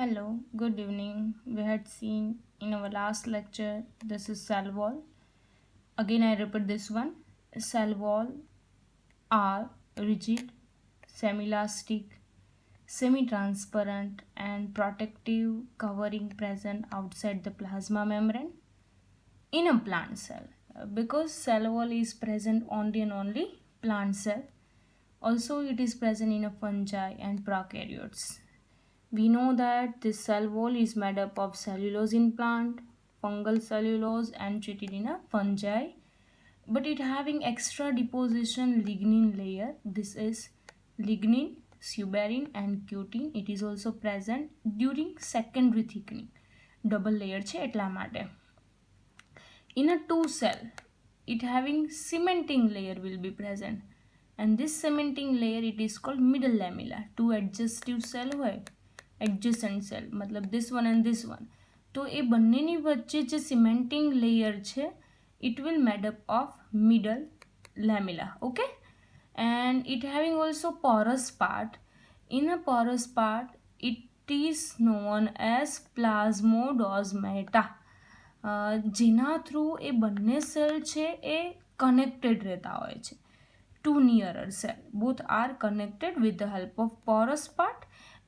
Hello, good evening. We had seen in our last lecture this is cell wall. Again, I repeat this one. Cell wall are rigid, semi-elastic, semi-transparent, and protective covering present outside the plasma membrane in a plant cell. Because cell wall is present only and only plant cell. Also, it is present in a fungi and prokaryotes. We know that this cell wall is made up of cellulose in plant, fungal cellulose and treated in a fungi, but it having extra deposition lignin layer. This is lignin, suberin and cutin. It is also present during secondary thickening. Double layer છે એટલા માટે. In a two cell, it having cementing layer will be present, and this cementing layer it is called middle lamella. Two adjustive cell હોય, adjacent cell मतलब this one and this one, તો એ બંનેની વચ્ચે જે cementing layer છે it will made up of middle lamella. Okay, and it having also porous part. In a porous part it is known as plasmodesmata, જેના through એ બંને cell છે એ connected રહેતા હોય છે. Two nearer cell both are connected with the help of porous part,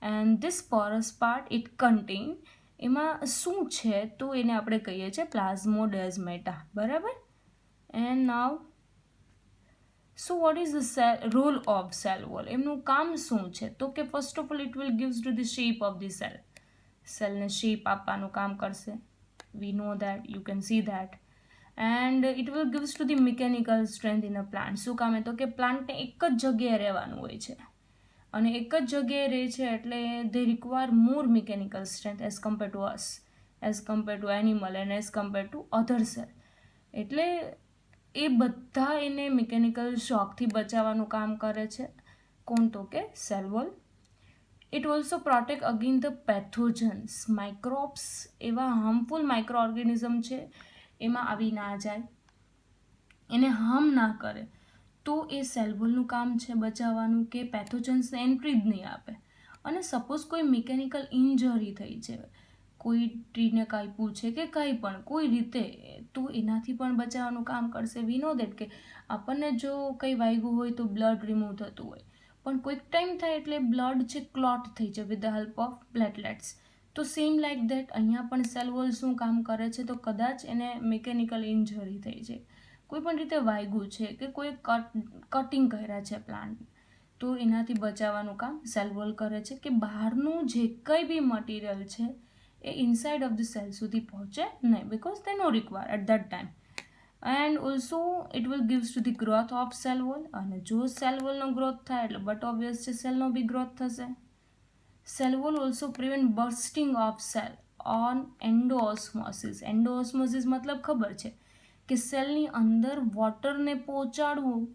and this porous part it contain એમાં શું છે તો એને આપણે કહીએ છીએ પ્લાઝ્મોડેઝમેટા. બરાબર. And now so what is the role of cell wall? એમનું કામ શું છે તો કે first of all it will gives to the shape of the cell. સેલને શેપ આપવાનું કામ કરશે. We know that, you can see that. And it will gives to the mechanical strength in a plant. શું કામ તો કે પ્લાન્ટને એક જ જગ્યાએ રહેવાનું હોય છે અને એક જ જગ્યાએ રહે છે એટલે they require more mechanical strength as compared to us, as compared to animal and as compared to other cell. એટલે એ બધા એને મિકેનિકલ શોકથી બચાવવાનું કામ કરે છે. કોણ તો કે cell wall. It also protect against the pathogens. Microbes એવા harmful microorganism છે એમાં આવી ના જાય, એને હાર્મ ના કરે, તો એ સેલ વોલનું કામ છે બચાવવાનું કે પેથોજન્સને એન્ટ્રી જ નહીં આપે. અને સપોઝ કોઈ મિકેનિકલ ઇન્જરી થઈ છે, કોઈ ટ્રીને કાપ્યું છે કે કંઈ પણ કોઈ રીતે, તો એનાથી પણ બચાવવાનું કામ કરશે. વી નો દેટ કે આપણને જો કંઈ વાગ્યું હોય તો બ્લડ રિમૂવ થતું હોય, પણ કોઈક ટાઈમ થાય એટલે બ્લડ છે ક્લોટ થઈ જાય with the help of platelets. તો સેમ લાઇક દેટ અહીંયા પણ સેલ વોલ શું કામ કરે છે તો કદાચ એને મિકેનિકલ ઇન્જરી થઈ છે, કોઈ પણ રીતે વાગ્યું છે કે કોઈ કટિંગ કર્યા છે પ્લાન્ટ, તો એનાથી બચાવવાનું કામ સેલ વોલ કરે છે કે બહારનું જે કંઈ બી મટીરિયલ છે એ ઇનસાઇડ ઓફ ધ સેલ સુધી પહોંચે નહીં, because they no require at that time. And also it will gives to the growth of cell wall. અને જો સેલ વોલનો ગ્રોથ થાય એટલે બટ ઓબ્વિયસ છે સેલનો બી ગ્રોથ થશે. Cell wall also prevent bursting of cell on endoosmosis. Endoosmosis मतलब ખબર છે કે સેલની અંદર વોટરને પહોંચાડવું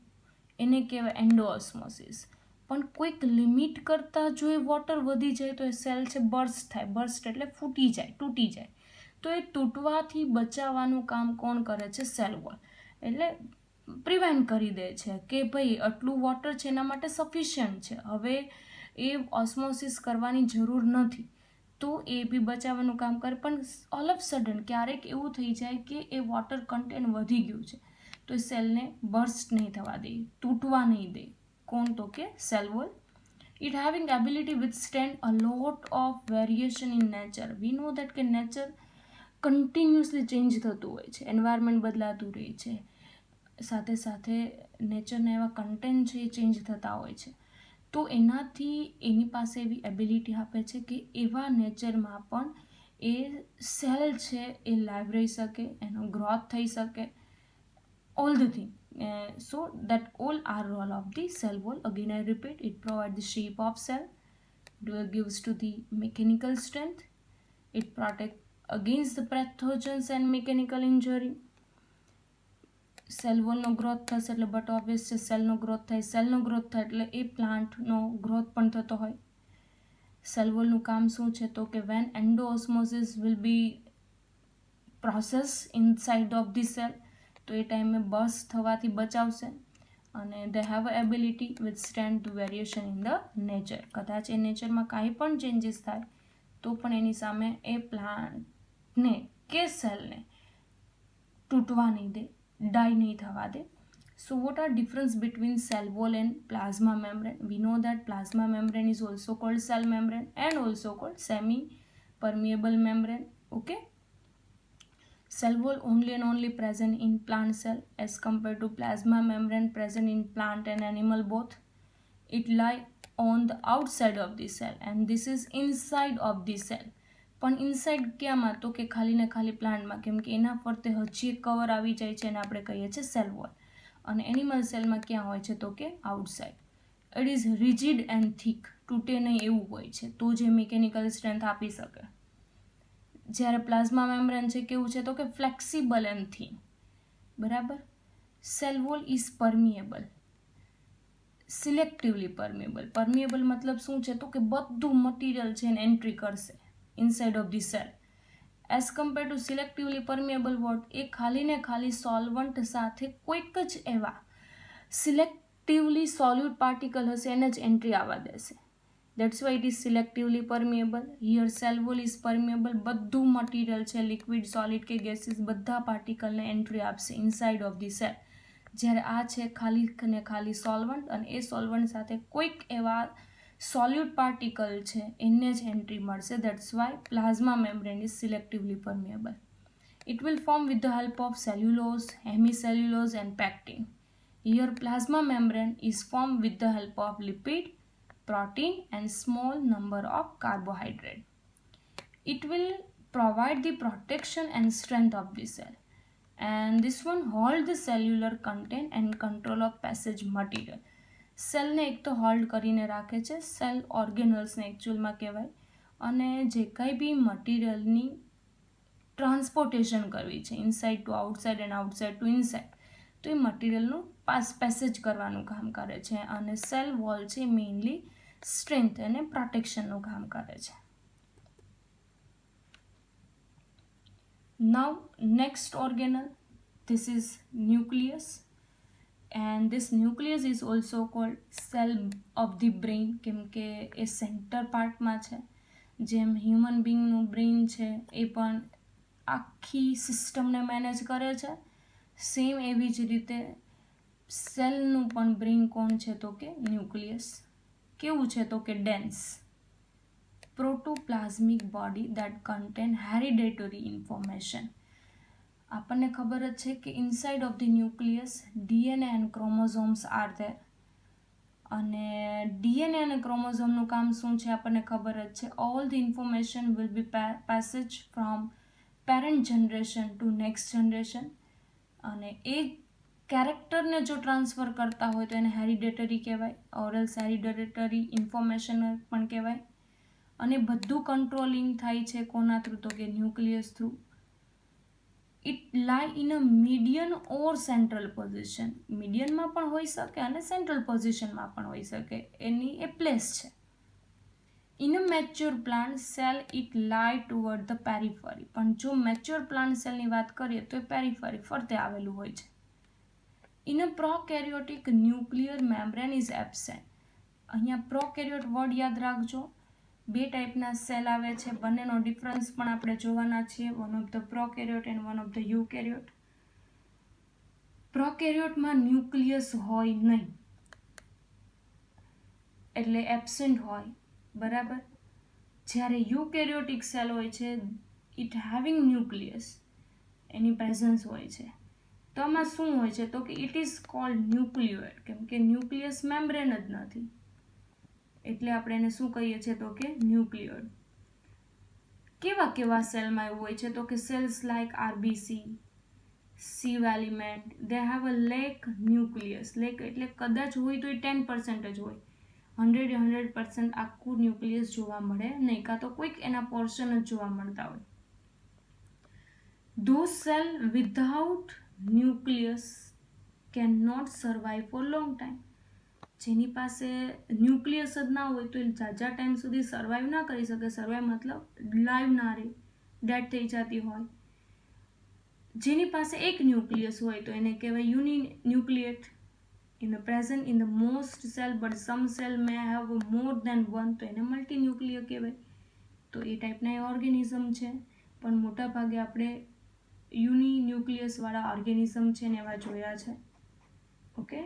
એને કહેવાય એન્ડોઓસ્મોસિસ. પણ કોઈક લિમિટ કરતાં જો એ વોટર વધી જાય તો એ સેલ છે બર્સ્ટ થાય. બર્સ્ટ એટલે ફૂટી જાય, તૂટી જાય. તો એ તૂટવાથી બચાવવાનું કામ કોણ કરે છે? Cell wall. એટલે પ્રિવેન્ટ કરી દે છે કે ભાઈ આટલું વોટર છે એના માટે સફિશિયન્ટ છે, હવે એ ઓસ્મોસિસ કરવાની જરૂર નથી, તો એ બી બચાવવાનું કામ કરે. પણ ઓલ ઓફ સડન ક્યારેક એવું થઈ જાય કે એ વોટર કન્ટેન્ટ વધી ગયું છે તો એ સેલને બર્સ્ટ નહીં થવા દે, તૂટવા નહીં દે. કોણ તો કે cell wall. It having ability withstand a lot of variation in nature. We know that કે નેચર કન્ટિન્યુઅસલી ચેન્જ થતું હોય છે, એન્વાયરમેન્ટ બદલાતું રહે છે, સાથે સાથે નેચરના એવા કન્ટેન્ટ છે એ ચેન્જ થતા હોય છે. તો એનાથી એની પાસે એવી એબિલિટી આપે છે કે એવા નેચરમાં પણ એ સેલ છે એ લાઈવ રહી શકે, એનો ગ્રોથ થઈ શકે, all the thing. So that all are role of the cell wall. Again I repeat, it provides the shape of cell, it gives to the mechanical strength, it protect against the pathogens and mechanical injury. Cell વોલનો growth થશે એટલે but obvious છે સેલનો growth થાય, સેલનો growth થાય એટલે એ પ્લાન્ટનો growth પણ થતો હોય. સેલ વોલનું કામ શું છે તો કે when endosmosis will be process inside of the cell, તો એ ટાઈમે બર્સ્ટ થવાથી બચાવશે. અને they have a ability withstand to variation in the nature. કદાચ એ નેચરમાં કાંઈ પણ ચેન્જીસ થાય તો પણ એની સામે એ પ્લાન્ટને કે સેલને તૂટવા નહીં દે, ડાય નહીં થવા દે. So what are difference between cell wall and plasma membrane? We know that plasma membrane is also called cell membrane and also called semi-permeable membrane. Okay. Cell wall only and only present in plant cell as compared to plasma membrane present in plant and animal both. It lie on the outside of the cell and this is inside of the cell. પણ inside ક્યાંમાં? તો કે ખાલી ને ખાલી પ્લાન્ટમાં, કેમ કે એના ફરતે હજી એક કવર આવી જાય છે અને આપણે કહીએ છીએ સેલ વોલ. અને એનિમલ સેલમાં ક્યાં હોય છે? તો કે outside. It is rigid and thick, તૂટે નહીં એવું હોય છે, તો જે મિકેનિકલ સ્ટ્રેન્થ આપી શકે. જ્યારે પ્લાઝમા મેમ્બ્રેન છે કેવું છે? તો કે ફ્લેક્સિબલ એન્ડ થીન. બરાબર. Cell wall is permeable, selectively permeable. Permeable મતલબ શું છે? તો કે બધું મટીરિયલ છે એને એન્ટ્રી કરશે inside of the cell. As compare to selectively permeable what, એ ખાલી ને ખાલી સોલ્વન્ટ સાથે કોઈક જ એવા સિલેક્ટિવલી સોલ્યુટ પાર્ટિકલ હશે એને જ એન્ટ્રી આવવા દેશે. That's why it is selectively permeable. Here cell wall is permeable. બધું મટીરિયલ છે, લિક્વિડ, સોલિડ કે ગેસીસ, બધા પાર્ટિકલને એન્ટ્રી આપશે ઇનસાઇડ ઓફ ધી સેલ. જ્યારે આ છે ખાલી ને ખાલી સોલ્વન્ટ, અને એ સોલ્વન્ટ સાથે કોઈક એવા સોલ્યુટ પાર્ટિકલ છે એને જ એન્ટ્રી મળશે. That's why plasma membrane is selectively permeable. It will form with the help of cellulose, hemicellulose and pectin. Here plasma membrane is formed with the help of lipid, protein and small number of carbohydrate. It will provide the protection and strength of the cell. And this one hold the cellular content and control of passage material. સેલને એક તો hold કરીને રાખે છે, cell ઓર્ગેનલ્સને એકચ્યુઅલમાં કહેવાય, અને જે કંઈ બી મટીરિયલની ટ્રાન્સપોર્ટેશન કરવી છે inside to outside and outside to inside, તો એ મટીરિયલનું પેસેજ કરવાનું કામ કરે છે. અને સેલ વોલ છે મેઇનલી સ્ટ્રેન્થ અને પ્રોટેક્શનનું કામ કરે છે. Now next organelle, this is nucleus. And this nucleus is also called cell of the brain, કેમ કે એ સેન્ટર પાર્ટમાં છે. જેમ હ્યુમન બિંગનું બ્રેઇન છે એ પણ આખી સિસ્ટમને મેનેજ કરે છે, સેમ એવી જ રીતે સેલનું પણ બ્રેઇન કોણ છે? તો કે ન્યુક્લિયસ. કેવું છે? તો કે dense protoplasmic body that contain hereditary information. આપણને ખબર જ છે કે inside of the nucleus DNA and chromosomes are there. અને ડીએનએ અને ક્રોમોઝોમનું કામ શું છે? આપણને ખબર જ છે. All the information will be passage from parent generation to next generation. અને એ કેરેક્ટરને જો ટ્રાન્સફર કરતા હોય તો એને હેરિડેટરી કહેવાય, ઓરલ્સ હેરિડેટરી ઇન્ફોર્મેશન પણ કહેવાય. અને બધું કંટ્રોલિંગ થાય છે કોના થ્રુ? તો કે nucleus through. It lie in a median or central position. મીડિયનમાં પણ હોઈ શકે અને સેન્ટ્રલ પોઝિશનમાં પણ હોઈ શકે, એની એ પ્લેસ છે. In a mature plant cell it lie toward the periphery. પણ જો મેચ્યોર પ્લાન્ટ સેલની વાત કરીએ તો એ પેરિફરી ફરતે આવેલું હોય છે. In a prokaryotic nuclear membrane is absent. અહીંયા પ્રોકેરિયોટ વર્ડ યાદ રાખજો. બે ટાઈપના સેલ આવે છે, બંનેનો ડિફરન્સ પણ આપણે જોવાના છીએ. One of the prokaryote and one of the eukaryote. પ્રોકેરિયોટમાં ન્યુક્લિયસ હોય નહીં, એટલે એબસેન્ટ હોય. બરાબર. જ્યારે યુકેરિયોટિક સેલ હોય છે, it having nucleus, any presence હોય છે. તો આમાં શું હોય છે? તો કે ઇટ ઇઝ કોલ્ડ ન્યુક્લિયોઇડ, કેમ કે ન્યુક્લિયસ મેમ્બ્રેન જ નથી, એટલે આપણે એને શું કહીએ છીએ? તો કે ન્યુક્લિયોઇડ. કેવા કેવા સેલમાં એવું હોય છે? તો કે cells like RBC, sieve element, they have a lack nucleus. Lack એટલે કદાચ હોય તો એ 10% જ હોય, 100% આખું ન્યુક્લિયસ જોવા મળે નહીં, કાં તો કોઈક એના પોર્શન જ જોવા મળતા હોય. Those cell without nucleus can not survive for long time. જેની પાસે ન્યુક્લિયસ જ ના હોય તો એ ઝાઝા ટાઈમ સુધી સર્વાઈવ ના કરી શકે. સર્વાઈવ મતલબ લાઈવ ના રહે, ડેડ થઈ જતી હોય. જેની પાસે એક ન્યુક્લિયસ હોય તો એને કહેવાય uninucleate. In present in the most cell, but some cell may have more than one, તો એને મલ્ટીન્યુક્લિયર કહેવાય. તો એ ટાઈપના એ ઓર્ગેનિઝમ છે, પણ મોટા ભાગે આપણે યુનિ ન્યુક્લિયસવાળા ઓર્ગેનિઝમ છે ને એવા જોયા છે. ઓકે.